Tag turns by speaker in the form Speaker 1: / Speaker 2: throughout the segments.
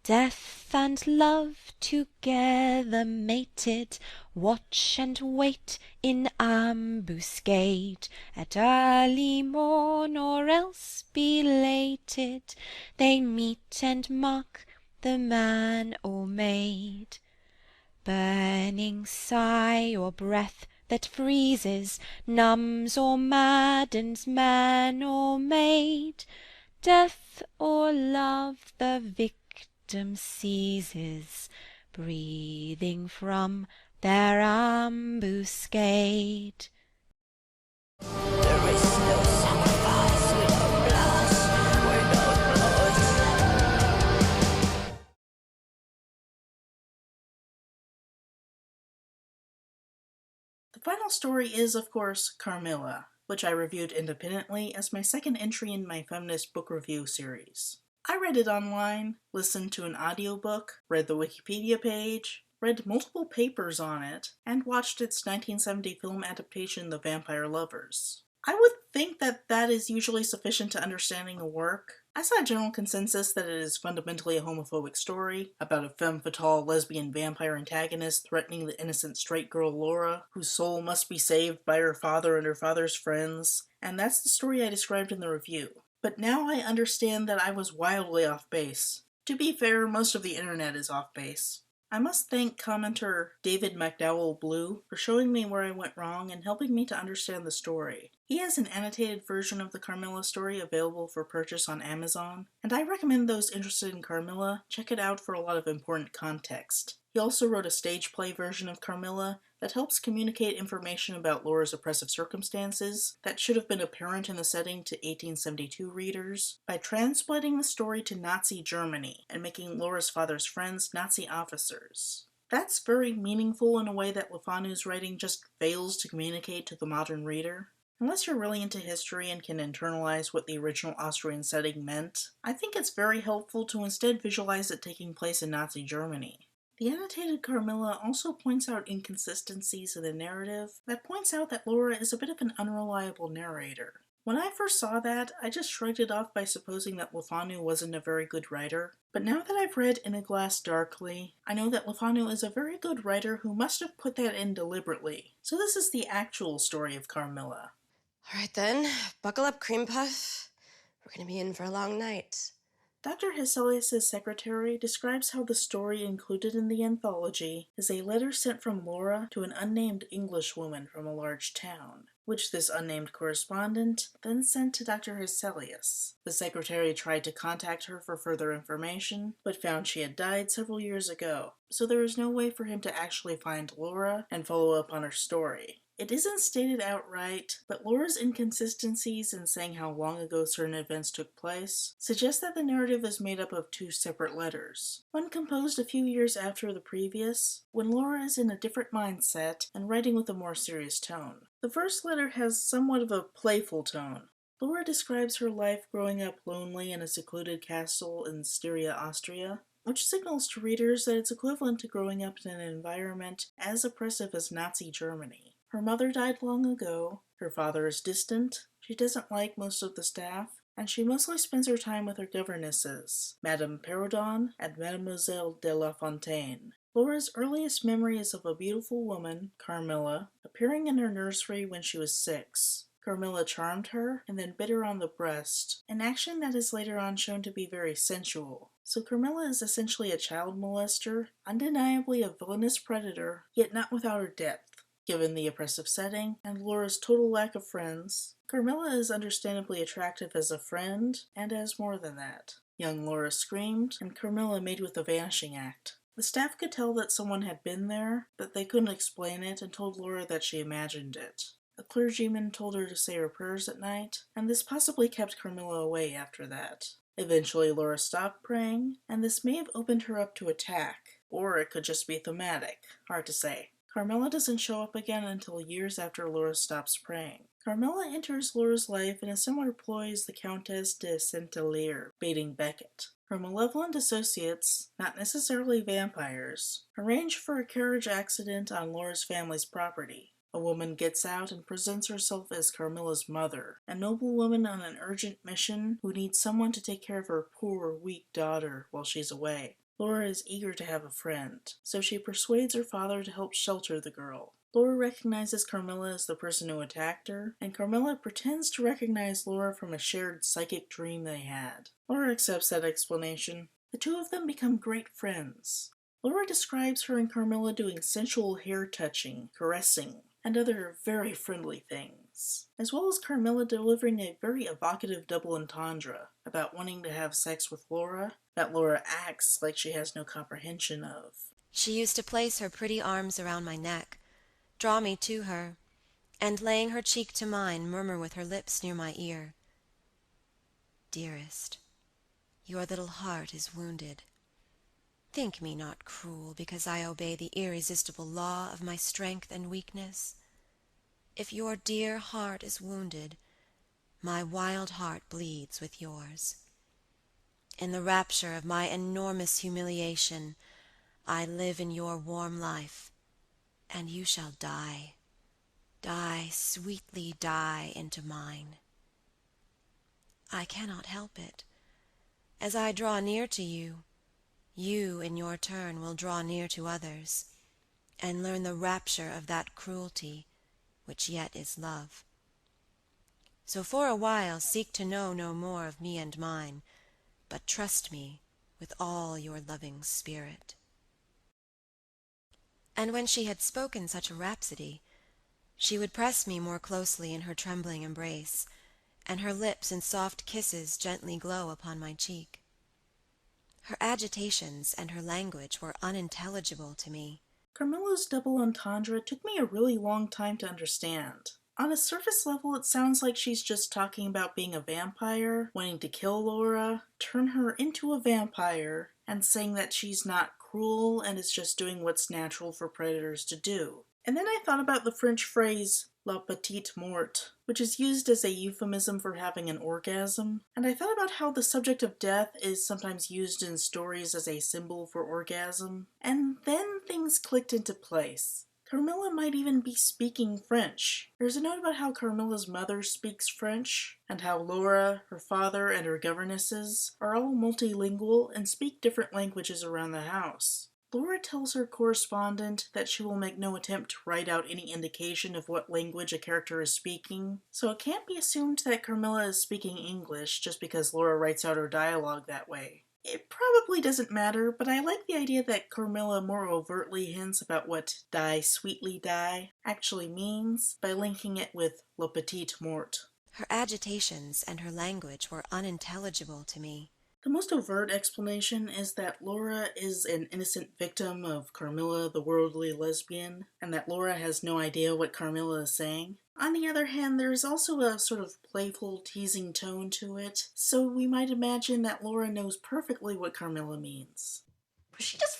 Speaker 1: Death and love together mated, watch and wait in ambuscade, at early morn or else belated, they meet and mark the man or maid. Burning sigh or breath that freezes, numbs or maddens man or maid, death or love the victim seizes, breathing from their ambuscade.
Speaker 2: There is no sacrifice without blood, without blood. The final story is, of course, Carmilla, which I reviewed independently as my second entry in my feminist book review series. I read it online, listened to an audiobook, read the Wikipedia page, read multiple papers on it, and watched its 1970 film adaptation, The Vampire Lovers. I would think that that is usually sufficient to understanding the work. I saw a general consensus that it is fundamentally a homophobic story about a femme fatale lesbian vampire antagonist threatening the innocent straight girl Laura, whose soul must be saved by her father and her father's friends, and that's the story I described in the review. But now I understand that I was wildly off base. To be fair, most of the internet is off base. I must thank commenter David McDowell Blue for showing me where I went wrong and helping me to understand the story. He has an annotated version of the Carmilla story available for purchase on Amazon, and I recommend those interested in Carmilla check it out for a lot of important context. He also wrote a stage play version of Carmilla that helps communicate information about Laura's oppressive circumstances that should have been apparent in the setting to 1872 readers by transplanting the story to Nazi Germany and making Laura's father's friends Nazi officers. That's very meaningful in a way that Le Fanu's writing just fails to communicate to the modern reader. Unless you're really into history and can internalize what the original Austrian setting meant, I think it's very helpful to instead visualize it taking place in Nazi Germany. The annotated Carmilla also points out inconsistencies in the narrative that points out that Laura is a bit of an unreliable narrator. When I first saw that, I just shrugged it off by supposing that Le Fanu wasn't a very good writer. But now that I've read In a Glass Darkly, I know that Le Fanu is a very good writer who must have put that in deliberately. So this is the actual story of Carmilla.
Speaker 3: All right then, buckle up, cream puff. We're gonna be in for a long night.
Speaker 2: Dr. Hesselius' secretary describes how the story included in the anthology is a letter sent from Laura to an unnamed Englishwoman from a large town, which this unnamed correspondent then sent to Dr. Hesselius. The secretary tried to contact her for further information, but found she had died several years ago, so there is no way for him to actually find Laura and follow up on her story. It isn't stated outright, but Laura's inconsistencies in saying how long ago certain events took place suggest that the narrative is made up of two separate letters. One composed a few years after the previous, when Laura is in a different mindset and writing with a more serious tone. The first letter has somewhat of a playful tone. Laura describes her life growing up lonely in a secluded castle in Styria, Austria, which signals to readers that it's equivalent to growing up in an environment as oppressive as Nazi Germany. Her mother died long ago, her father is distant, she doesn't like most of the staff, and she mostly spends her time with her governesses, Madame Perrodon and Mademoiselle de la Fontaine. Laura's earliest memory is of a beautiful woman, Carmilla, appearing in her nursery when she was 6. Carmilla charmed her and then bit her on the breast, an action that is later on shown to be very sensual. So Carmilla is essentially a child molester, undeniably a villainous predator, yet not without her depth. Given the oppressive setting and Laura's total lack of friends, Carmilla is understandably attractive as a friend and as more than that. Young Laura screamed, and Carmilla made with the vanishing act. The staff could tell that someone had been there, but they couldn't explain it and told Laura that she imagined it. A clergyman told her to say her prayers at night, and this possibly kept Carmilla away after that. Eventually Laura stopped praying, and this may have opened her up to attack, or it could just be thematic, hard to say. Carmilla doesn't show up again until years after Laura stops praying. Carmilla enters Laura's life in a similar ploy as the Countess de Saint-Hilaire, baiting Becket. Her malevolent associates, not necessarily vampires, arrange for a carriage accident on Laura's family's property. A woman gets out and presents herself as Carmilla's mother, a noble woman on an urgent mission who needs someone to take care of her poor, weak daughter while she's away. Laura is eager to have a friend, so she persuades her father to help shelter the girl. Laura recognizes Carmilla as the person who attacked her, and Carmilla pretends to recognize Laura from a shared psychic dream they had. Laura accepts that explanation. The two of them become great friends. Laura describes her and Carmilla doing sensual hair-touching, caressing, and other very friendly things, as well as Carmilla delivering a very evocative double entendre about wanting to have sex with Laura, that Laura acts like she has no comprehension of.
Speaker 3: She used to place her pretty arms around my neck, draw me to her, and laying her cheek to mine, murmur with her lips near my ear, "Dearest, your little heart is wounded. Think me not cruel because I obey the irresistible law of my strength and weakness. If your dear heart is wounded, my wild heart bleeds with yours. In the rapture of my enormous humiliation, I live in your warm life, and you shall die, sweetly die into mine. I cannot help it. As I draw near to you, you in your turn will draw near to others, and learn the rapture of that cruelty which yet is love. So for a while seek to know no more of me and mine, but trust me with all your loving spirit." And when she had spoken such a rhapsody, she would press me more closely in her trembling embrace, and her lips in soft kisses gently glow upon my cheek. Her agitations and her language were unintelligible to me.
Speaker 2: Carmilla's double entendre took me a really long time to understand. On a surface level, it sounds like she's just talking about being a vampire, wanting to kill Laura, turn her into a vampire, and saying that she's not cruel and is just doing what's natural for predators to do. And then I thought about the French phrase, la petite mort, which is used as a euphemism for having an orgasm, and I thought about how the subject of death is sometimes used in stories as a symbol for orgasm, and then things clicked into place. Carmilla might even be speaking French. There's a note about how Carmilla's mother speaks French, and how Laura, her father, and her governesses are all multilingual and speak different languages around the house. Laura tells her correspondent that she will make no attempt to write out any indication of what language a character is speaking, so it can't be assumed that Carmilla is speaking English just because Laura writes out her dialogue that way. It probably doesn't matter, but I like the idea that Carmilla more overtly hints about what "die sweetly die" actually means by linking it with "la petite mort."
Speaker 3: Her agitations and her language were unintelligible to me.
Speaker 2: The most overt explanation is that Laura is an innocent victim of Carmilla, the worldly lesbian, and that Laura has no idea what Carmilla is saying. On the other hand, there is also a sort of playful, teasing tone to it, so we might imagine that Laura knows perfectly what Carmilla means,
Speaker 3: Was she just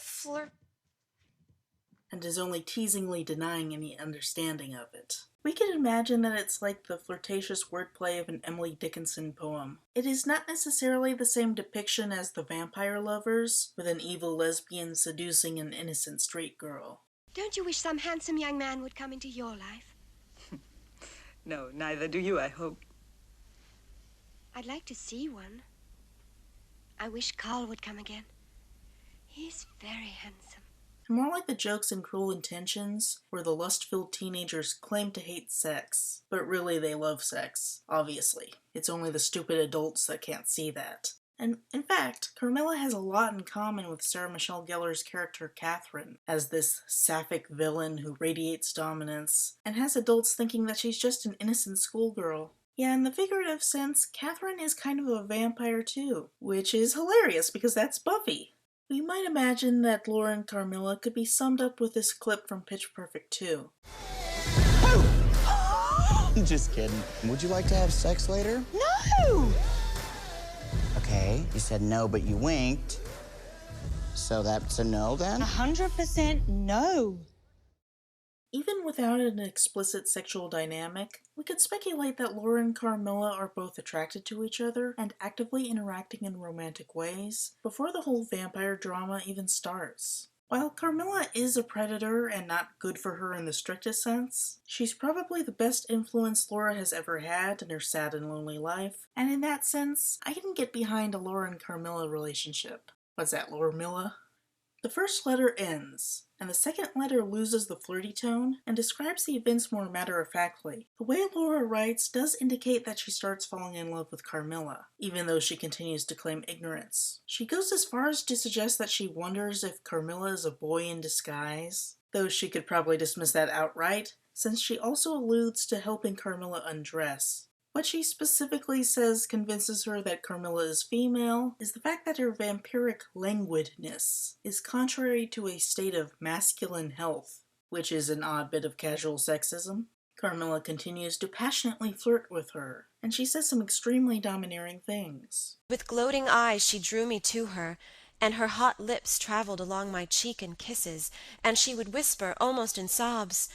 Speaker 2: and is only teasingly denying any understanding of it. We could imagine that it's like the flirtatious wordplay of an Emily Dickinson poem. It is not necessarily the same depiction as The Vampire Lovers, with an evil lesbian seducing an innocent straight girl.
Speaker 4: Don't you wish some handsome young man would come into your life?
Speaker 5: No, neither do you, I hope.
Speaker 4: I'd like to see one. I wish Carl would come again. He's very handsome.
Speaker 2: More like the jokes in Cruel Intentions, where the lust-filled teenagers claim to hate sex, but really they love sex, obviously. It's only the stupid adults that can't see that. And in fact, Carmilla has a lot in common with Sarah Michelle Gellar's character Catherine, as this sapphic villain who radiates dominance, and has adults thinking that she's just an innocent schoolgirl. Yeah, in the figurative sense, Catherine is kind of a vampire too, which is hilarious because that's Buffy. We might imagine that Laura and Carmilla could be summed up with this clip from Pitch Perfect 2.
Speaker 6: Just kidding. Would you like to have sex later?
Speaker 4: No!
Speaker 6: Okay, you said no, but you winked. So that's a no then?
Speaker 7: 100% no.
Speaker 2: Even without an explicit sexual dynamic, we could speculate that Laura and Carmilla are both attracted to each other and actively interacting in romantic ways before the whole vampire drama even starts. While Carmilla is a predator and not good for her in the strictest sense, she's probably the best influence Laura has ever had in her sad and lonely life, and in that sense, I can get behind a Laura and Carmilla relationship. What's that, Laura Milla? The first letter ends, and the second letter loses the flirty tone and describes the events more matter-of-factly. The way Laura writes does indicate that she starts falling in love with Carmilla, even though she continues to claim ignorance. She goes as far as to suggest that she wonders if Carmilla is a boy in disguise, though she could probably dismiss that outright, since she also alludes to helping Carmilla undress. What she specifically says convinces her that Carmilla is female is the fact that her vampiric languidness is contrary to a state of masculine health, which is an odd bit of casual sexism. Carmilla continues to passionately flirt with her, and she says some extremely domineering things.
Speaker 3: With gloating eyes she drew me to her, and her hot lips traveled along my cheek in kisses, and she would whisper, almost in sobs,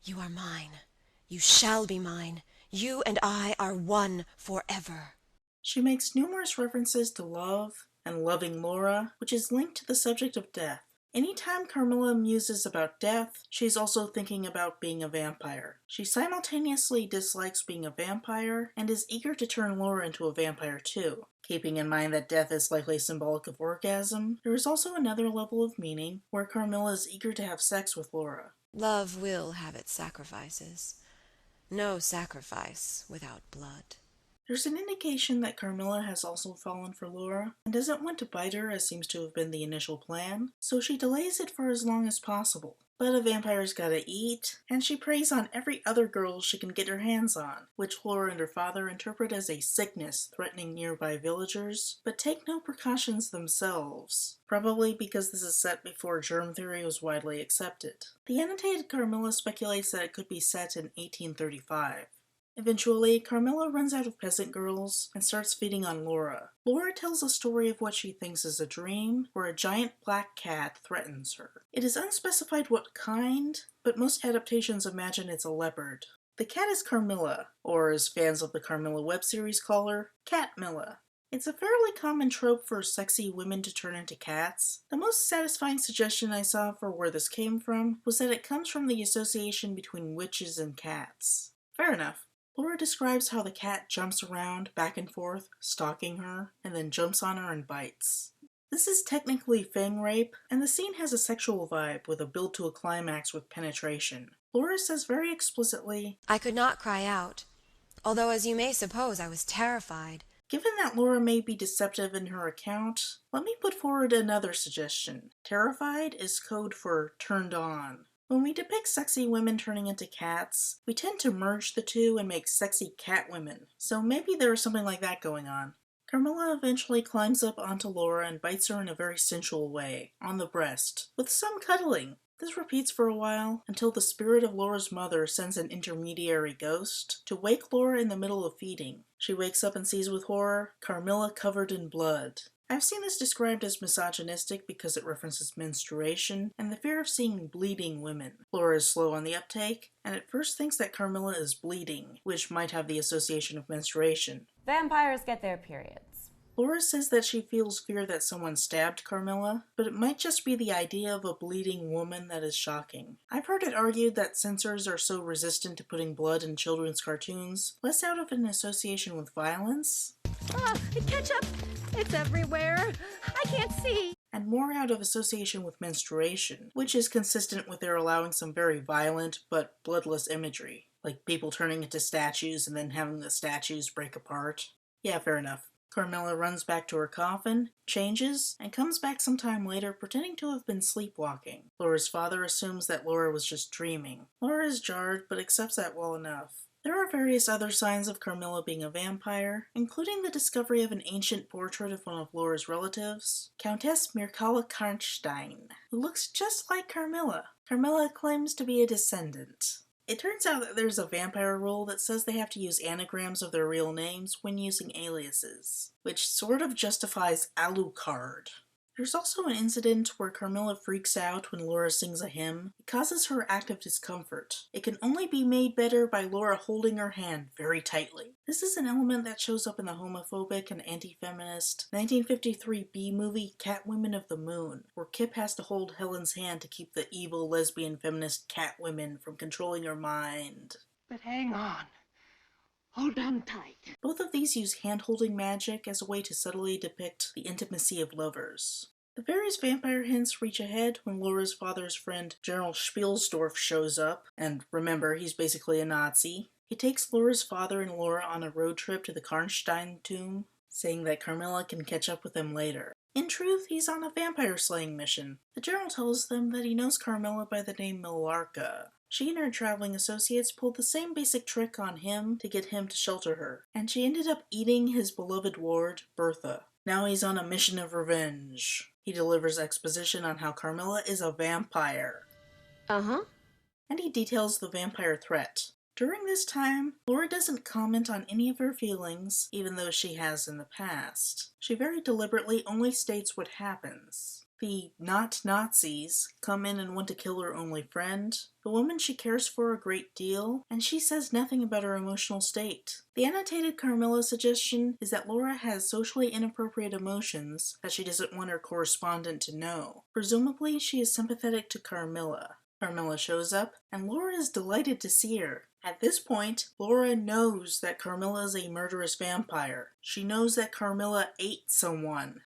Speaker 3: "You are mine. You shall be mine. You and I are one forever."
Speaker 2: She makes numerous references to love and loving Laura, which is linked to the subject of death. Anytime Carmilla muses about death, she's also thinking about being a vampire. She simultaneously dislikes being a vampire and is eager to turn Laura into a vampire too. Keeping in mind that death is likely symbolic of orgasm, there is also another level of meaning where Carmilla is eager to have sex with Laura.
Speaker 3: Love will have its sacrifices. No sacrifice without blood.
Speaker 2: There's an indication that Carmilla has also fallen for Laura and doesn't want to bite her as seems to have been the initial plan, so she delays it for as long as possible. But a vampire's gotta eat, and she preys on every other girl she can get her hands on, which Laura and her father interpret as a sickness threatening nearby villagers, but take no precautions themselves, probably because this is set before germ theory was widely accepted. The annotated Carmilla speculates that it could be set in 1835. Eventually, Carmilla runs out of peasant girls and starts feeding on Laura. Laura tells a story of what she thinks is a dream, where a giant black cat threatens her. It is unspecified what kind, but most adaptations imagine it's a leopard. The cat is Carmilla, or as fans of the Carmilla web series call her, Catmilla. It's a fairly common trope for sexy women to turn into cats. The most satisfying suggestion I saw for where this came from was that it comes from the association between witches and cats. Fair enough. Laura describes how the cat jumps around back and forth, stalking her, and then jumps on her and bites. This is technically fang rape, and the scene has a sexual vibe with a build to a climax with penetration. Laura says very explicitly,
Speaker 3: I could not cry out, although as you may suppose I was terrified.
Speaker 2: Given that Laura may be deceptive in her account, let me put forward another suggestion. Terrified is code for turned on. When we depict sexy women turning into cats, we tend to merge the two and make sexy cat women, so maybe there is something like that going on. Carmilla eventually climbs up onto Laura and bites her in a very sensual way, on the breast, with some cuddling. This repeats for a while, until the spirit of Laura's mother sends an intermediary ghost to wake Laura in the middle of feeding. She wakes up and sees with horror Carmilla covered in blood. I've seen this described as misogynistic because it references menstruation and the fear of seeing bleeding women. Laura is slow on the uptake, and at first thinks that Carmilla is bleeding, which might have the association of menstruation.
Speaker 8: Vampires get their periods.
Speaker 2: Laura says that she feels fear that someone stabbed Carmilla, but it might just be the idea of a bleeding woman that is shocking. I've heard it argued that censors are so resistant to putting blood in children's cartoons, less out of an association with violence,
Speaker 8: Ketchup! It's everywhere. I can't see.
Speaker 2: and more out of association with menstruation, which is consistent with their allowing some very violent but bloodless imagery, like people turning into statues and then having the statues break apart. Yeah, fair enough. Carmilla runs back to her coffin, changes, and comes back sometime later pretending to have been sleepwalking. Laura's father assumes that Laura was just dreaming. Laura is jarred, but accepts that well enough. There are various other signs of Carmilla being a vampire, including the discovery of an ancient portrait of one of Laura's relatives, Countess Mircalla Karnstein, who looks just like Carmilla. Carmilla claims to be a descendant. It turns out that there's a vampire rule that says they have to use anagrams of their real names when using aliases, which sort of justifies Alucard. There's also an incident where Carmilla freaks out when Laura sings a hymn. It causes her active discomfort. It can only be made better by Laura holding her hand very tightly. This is an element that shows up in the homophobic and anti-feminist 1953 B-movie Catwomen of the Moon, where Kip has to hold Helen's hand to keep the evil lesbian feminist Catwomen from controlling her mind.
Speaker 9: But hang on. Hold on tight.
Speaker 2: Both of these use hand-holding magic as a way to subtly depict the intimacy of lovers. The various vampire hints reach a head when Laura's father's friend General Spielsdorf shows up, and remember, he's basically a Nazi. He takes Laura's father and Laura on a road trip to the Karnstein tomb, saying that Carmilla can catch up with them later. In truth, he's on a vampire slaying mission. The general tells them that he knows Carmilla by the name Millarca. She and her traveling associates pulled the same basic trick on him to get him to shelter her, and she ended up eating his beloved ward, Bertha. Now he's on a mission of revenge. He delivers exposition on how Carmilla is a vampire.
Speaker 8: Uh-huh.
Speaker 2: And he details the vampire threat. During this time, Laura doesn't comment on any of her feelings, even though she has in the past. She very deliberately only states what happens. The not Nazis come in and want to kill her only friend, the woman she cares for a great deal, and she says nothing about her emotional state. The annotated Carmilla suggestion is that Laura has socially inappropriate emotions that she doesn't want her correspondent to know. Presumably, she is sympathetic to Carmilla. Carmilla shows up, and Laura is delighted to see her. At this point, Laura knows that Carmilla is a murderous vampire. She knows that Carmilla ate someone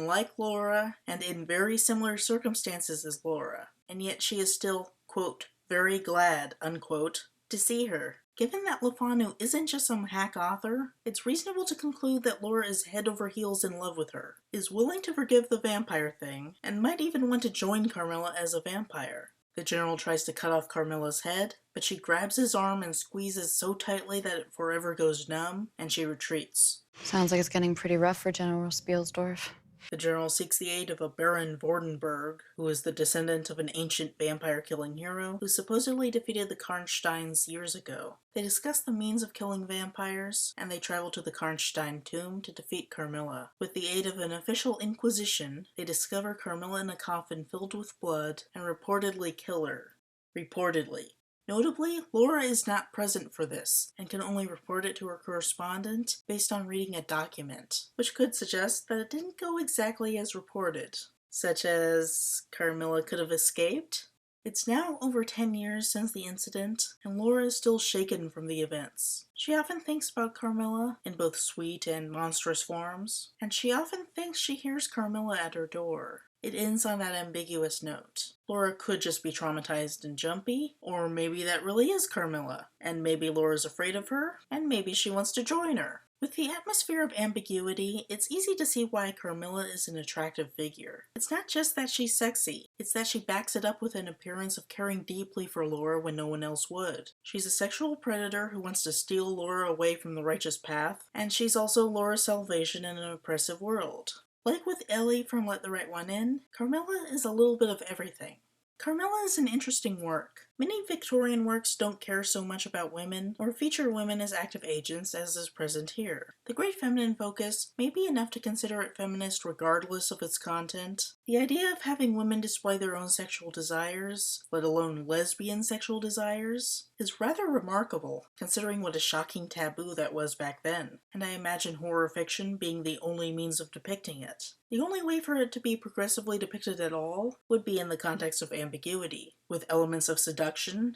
Speaker 2: like Laura, and in very similar circumstances as Laura, and yet she is still, quote, very glad, unquote, to see her. Given that Le Fanu isn't just some hack author, it's reasonable to conclude that Laura is head over heels in love with her, is willing to forgive the vampire thing, and might even want to join Carmilla as a vampire. The general tries to cut off Carmilla's head, but she grabs his arm and squeezes so tightly that it forever goes numb, and she retreats.
Speaker 10: Sounds like it's getting pretty rough for General Spielsdorf.
Speaker 2: The general seeks the aid of a Baron Vordenberg, who is the descendant of an ancient vampire-killing hero who supposedly defeated the Karnsteins years ago. They discuss the means of killing vampires, and they travel to the Karnstein tomb to defeat Carmilla. With the aid of an official inquisition, they discover Carmilla in a coffin filled with blood and reportedly kill her. Reportedly. Notably, Laura is not present for this, and can only report it to her correspondent based on reading a document, which could suggest that it didn't go exactly as reported, such as Carmilla could have escaped. It's now over 10 years since the incident, and Laura is still shaken from the events. She often thinks about Carmilla in both sweet and monstrous forms, and she often thinks she hears Carmilla at her door. It ends on that ambiguous note. Laura could just be traumatized and jumpy, or maybe that really is Carmilla, and maybe Laura's afraid of her, and maybe she wants to join her. With the atmosphere of ambiguity, it's easy to see why Carmilla is an attractive figure. It's not just that she's sexy, it's that she backs it up with an appearance of caring deeply for Laura when no one else would. She's a sexual predator who wants to steal Laura away from the righteous path, and she's also Laura's salvation in an oppressive world. Like with Ellie from Let the Right One In, Carmilla is a little bit of everything. Carmilla is an interesting work. Many Victorian works don't care so much about women or feature women as active agents as is present here. The great feminine focus may be enough to consider it feminist regardless of its content. The idea of having women display their own sexual desires, let alone lesbian sexual desires, is rather remarkable, considering what a shocking taboo that was back then, and I imagine horror fiction being the only means of depicting it. The only way for it to be progressively depicted at all would be in the context of ambiguity, with elements of seduction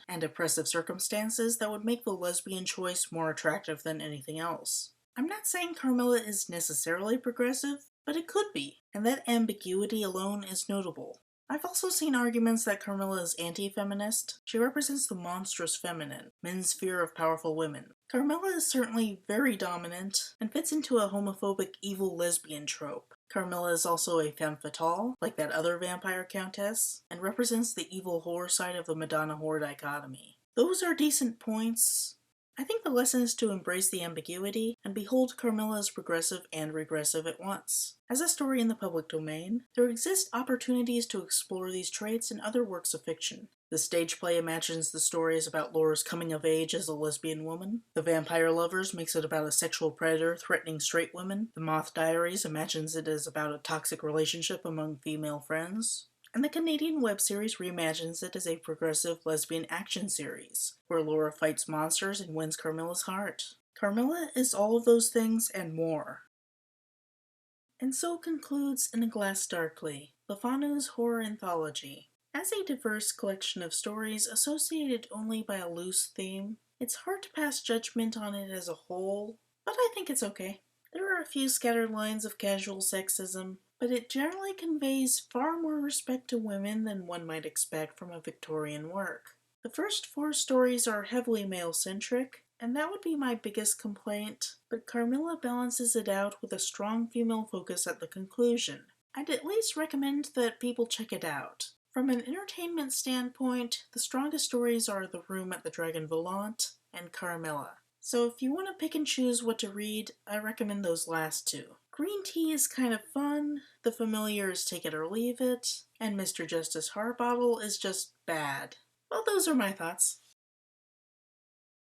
Speaker 2: and oppressive circumstances that would make the lesbian choice more attractive than anything else. I'm not saying Carmilla is necessarily progressive, but it could be, and that ambiguity alone is notable. I've also seen arguments that Carmilla is anti-feminist. She represents the monstrous feminine, men's fear of powerful women. Carmilla is certainly very dominant, and fits into a homophobic evil lesbian trope. Carmilla is also a femme fatale, like that other vampire countess, and represents the evil whore side of the Madonna-whore dichotomy. Those are decent points. I think the lesson is to embrace the ambiguity and behold Carmilla as progressive and regressive at once. As a story in the public domain, there exist opportunities to explore these traits in other works of fiction. The stage play imagines the story is about Laura's coming of age as a lesbian woman. The Vampire Lovers makes it about a sexual predator threatening straight women. The Moth Diaries imagines it as about a toxic relationship among female friends. And the Canadian web series reimagines it as a progressive lesbian action series, where Laura fights monsters and wins Carmilla's heart. Carmilla is all of those things and more. And so concludes In a Glass Darkly, Le Fanu's horror anthology. As a diverse collection of stories associated only by a loose theme, it's hard to pass judgment on it as a whole, but I think it's okay. There are a few scattered lines of casual sexism, but it generally conveys far more respect to women than one might expect from a Victorian work. The first 4 stories are heavily male-centric, and that would be my biggest complaint, but Carmilla balances it out with a strong female focus at the conclusion. I'd at least recommend that people check it out. From an entertainment standpoint, the strongest stories are The Room at the Dragon Volant and Carmilla. So if you want to pick and choose what to read, I recommend those last 2. Green Tea is kind of fun, The Familiar is take it or leave it, and Mr. Justice Harbottle is just bad. Well, those are my thoughts.